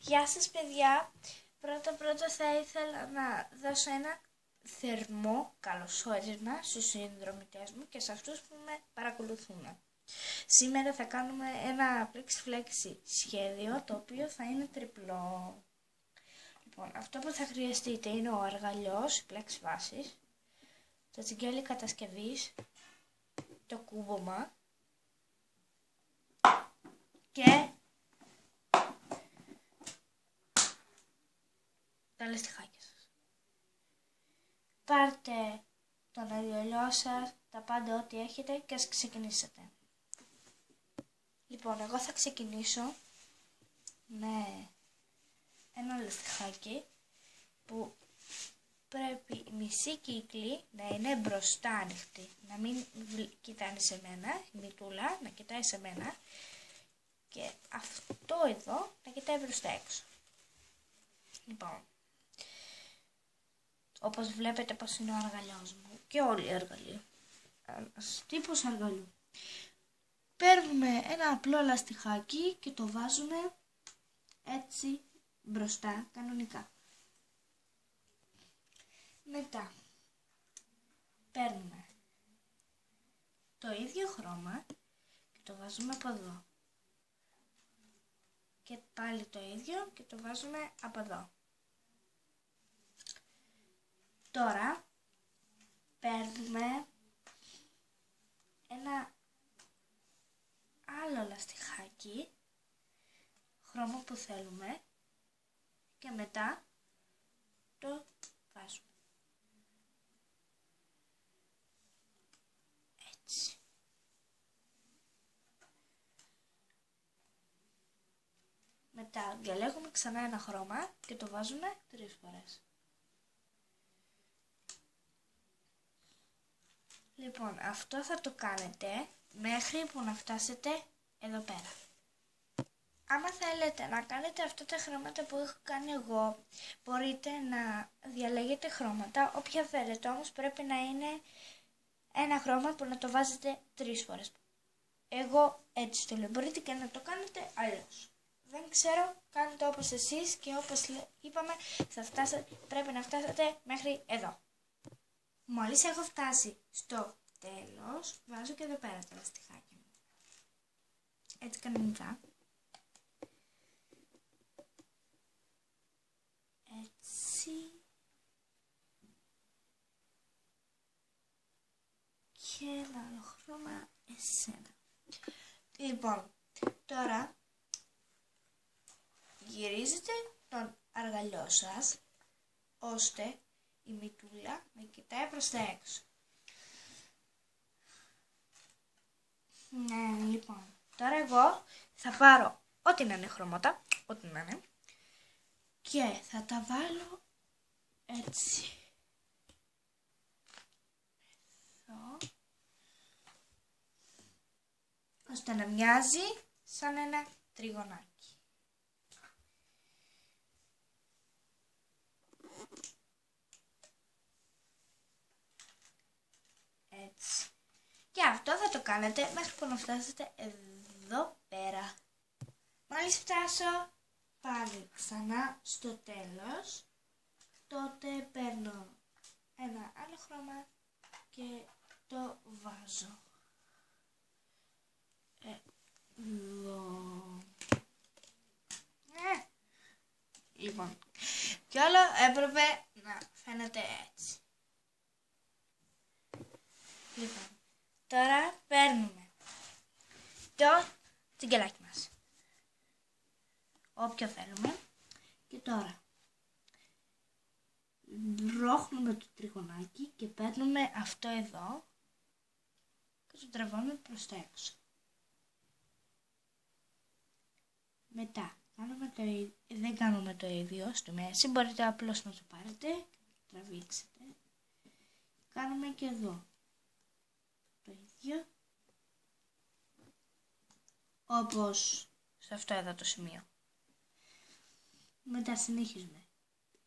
Γεια σας παιδιά, πρώτα θα ήθελα να δώσω ένα θερμό καλωσόρισμα στους συνδρομητές μου και σε αυτούς που με παρακολουθούν. Σήμερα θα κάνουμε ένα πλέξι-φλέξι σχέδιο, το οποίο θα είναι τριπλό. Λοιπόν, αυτό που θα χρειαστείτε είναι ο αργαλιός, η πλέξη βάσης, το τσιγκέλι κατασκευής, το κούμπομα και τα λαστιχάκια σας. Πάρτε τον αργαλιό σας, τα πάντα ό,τι έχετε και ας ξεκινήσετε. Λοιπόν, εγώ θα ξεκινήσω με ένα λαστιχάκι που πρέπει η μισή κύκλη να είναι μπροστά ανοιχτή. Να μην κοιτάνε σε μένα, η μητούλα να κοιτάει σε μένα και αυτό εδώ να κοιτάει προς τα έξω. Λοιπόν, όπως βλέπετε πως είναι ο αργαλιός μου και όλοι οι αργαλοί. Ένας τύπος αργαλιού. Παίρνουμε ένα απλό λαστιχάκι και το βάζουμε έτσι μπροστά κανονικά. Μετά παίρνουμε το ίδιο χρώμα και το βάζουμε από εδώ. Και πάλι το ίδιο και το βάζουμε από εδώ. Τώρα παίρνουμε ένα άλλο λαστιχάκι, χρώμα που θέλουμε και μετά το βάζουμε. Έτσι. Μετά διαλέγουμε ξανά ένα χρώμα και το βάζουμε 3 φορές. Λοιπόν, αυτό θα το κάνετε μέχρι που να φτάσετε εδώ πέρα. Άμα θέλετε να κάνετε αυτά τα χρώματα που έχω κάνει εγώ, μπορείτε να διαλέγετε χρώματα, όποια θέλετε, όμως πρέπει να είναι ένα χρώμα που να το βάζετε 3 φορές. Εγώ έτσι το λέω, μπορείτε και να το κάνετε αλλιώς. Δεν ξέρω, κάντε όπως εσείς και όπως είπαμε, πρέπει να φτάσετε μέχρι εδώ. Μόλις έχω φτάσει στο τέλος, βάζω και εδώ πέρα τα λαστιχάκια μου. Έτσι κανονικά. Έτσι. Και ένα άλλο χρώμα εσένα. Λοιπόν, τώρα γυρίζετε τον αργαλιό σας, ώστε η μητούλα να κοιτάει προς τα έξω. Ναι, λοιπόν, τώρα εγώ θα πάρω ό,τι να είναι χρώματα, ό,τι να είναι, και θα τα βάλω έτσι. Εδώ. Ώστε να μοιάζει σαν ένα τριγωνάκι. Έτσι. Και αυτό θα το κάνετε μέχρι που να φτάσετε εδώ πέρα. Μόλις φτάσω πάλι ξανά στο τέλος, τότε παίρνω ένα άλλο χρώμα και το βάζω εδώ. Λοιπόν, κι όλο έπρεπε να φαίνεται έτσι. Λοιπόν, τώρα παίρνουμε το τσιγκελάκι μας, όποιο θέλουμε, και τώρα ρώχνουμε το τριγωνάκι και παίρνουμε αυτό εδώ και το τραβάμε προς τα έξω. Μετά δεν κάνουμε το ίδιο στη μέση, μπορείτε απλώς να το πάρετε και το τραβήξετε. Κάνουμε και εδώ το ίδιο, όπως σε αυτό εδώ το σημείο. Μετά συνεχίζουμε.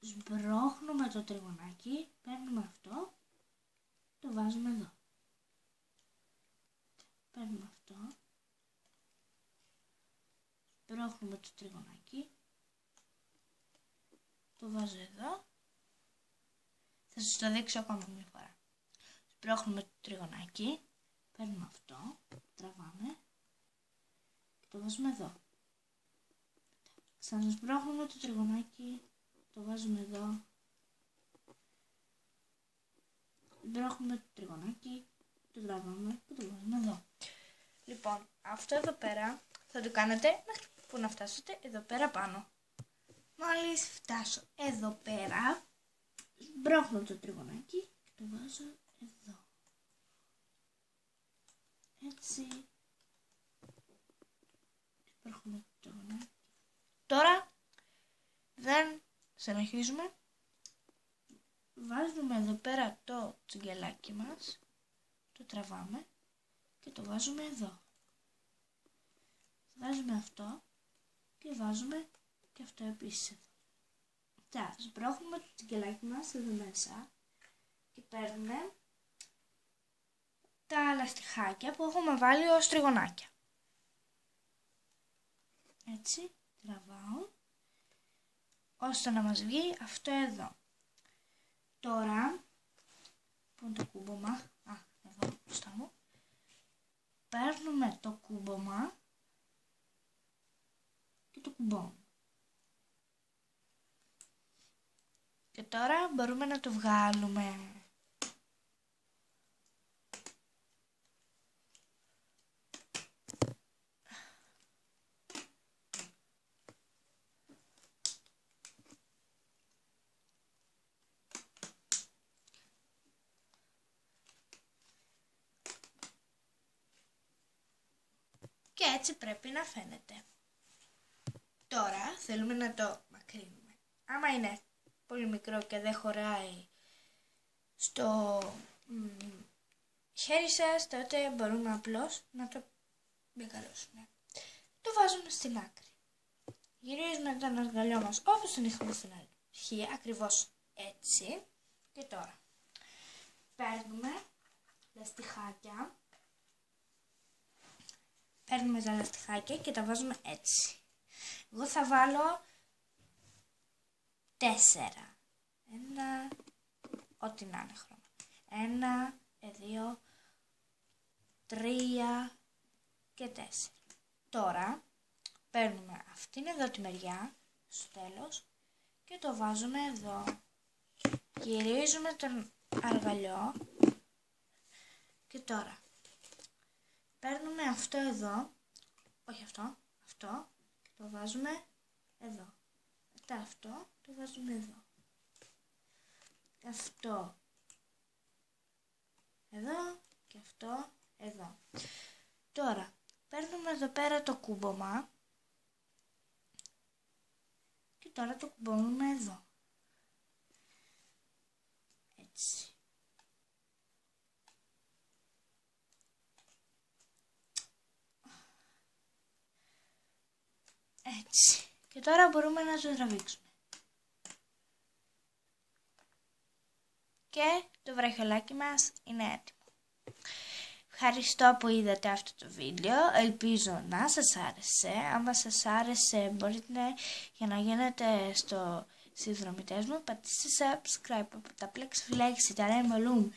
Σμπρώχνουμε το τριγωνάκι, παίρνουμε αυτό, το βάζουμε εδώ. Παίρνουμε αυτό, σπρώχνουμε το τριγωνάκι, το βάζω εδώ. Θα σας το δείξω ακόμα μια φορά. Σπρώχνουμε το τριγωνάκι, παίρνουμε αυτό, τραβάμε και το βάζουμε εδώ. Ξανασπρώχνουμε το τριγωνάκι, το βάζουμε εδώ. Σπρώχνουμε το τριγωνάκι, το τραβάμε και το βάζουμε εδώ. Λοιπόν, αυτό εδώ πέρα θα το κάνετε μέχρι που να φτάσετε εδώ πέρα πάνω. Μόλις φτάσω εδώ πέρα, σπρώχνω το τριγωνάκι και το βάζω εδώ. Έτσι. Σπρώχνω το τριγωνάκι. Τώρα δεν συνεχίζουμε. Βάζουμε εδώ πέρα το τσιγκελάκι μας, το τραβάμε και το βάζουμε εδώ. Βάζουμε αυτό και βάζουμε και αυτό επίσης εδώ. Τώρα σπρώχνουμε το τσιγκελάκι μας εδώ μέσα και παίρνουμε τα λαστιχάκια που έχουμε βάλει ως τριγωνάκια. Έτσι, τραβάω ώστε να μας βγει αυτό εδώ. Τώρα, που είναι το κούμπομα, εδώ μπροστά μου, παίρνουμε το κούμπομα και το κουμπώνουμε. Και τώρα μπορούμε να το βγάλουμε. Και έτσι πρέπει να φαίνεται. Τώρα θέλουμε να το μακρύνουμε. Άμα είναι πολύ μικρό και δεν χωράει στο χέρι σας, τότε μπορούμε απλώς να το μπεκαλώσουμε. Το βάζουμε στην άκρη. Γυρίζουμε το αργαλιό μας όπως τον είχαμε στην αρχή, ακριβώς έτσι. Και τώρα παίρνουμε λαστιχάκια. Παίρνουμε τα λαστιχάκια και τα βάζουμε έτσι. Εγώ θα βάλω 4. Ένα, ό,τι να είναι χρώμα. 1, 2, 3 και 4. Τώρα παίρνουμε αυτήν εδώ τη μεριά, στο τέλος, και το βάζουμε εδώ. Γυρίζουμε τον αργαλιό και τώρα παίρνουμε αυτό εδώ, όχι αυτό, αυτό, και το βάζουμε εδώ. Μετά αυτό το βάζουμε εδώ. Αυτό εδώ και αυτό εδώ. Τώρα παίρνουμε εδώ πέρα το κούμπομα και τώρα το κουμπώνουμε εδώ. Έτσι. Έτσι. Και τώρα μπορούμε να το τραβήξουμε. Και το βραχιολάκι μας είναι έτοιμο. Ευχαριστώ που είδατε αυτό το βίντεο. Ελπίζω να σας άρεσε. Αν σας άρεσε μπορείτε για να γίνετε στο συνδρομητές μου. Πατήστε subscribe από τα πλέξη φυλέξη τα ρέμολουμ.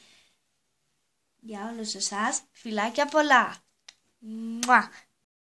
Για όλους εσάς φιλάκια πολλά. Μουά.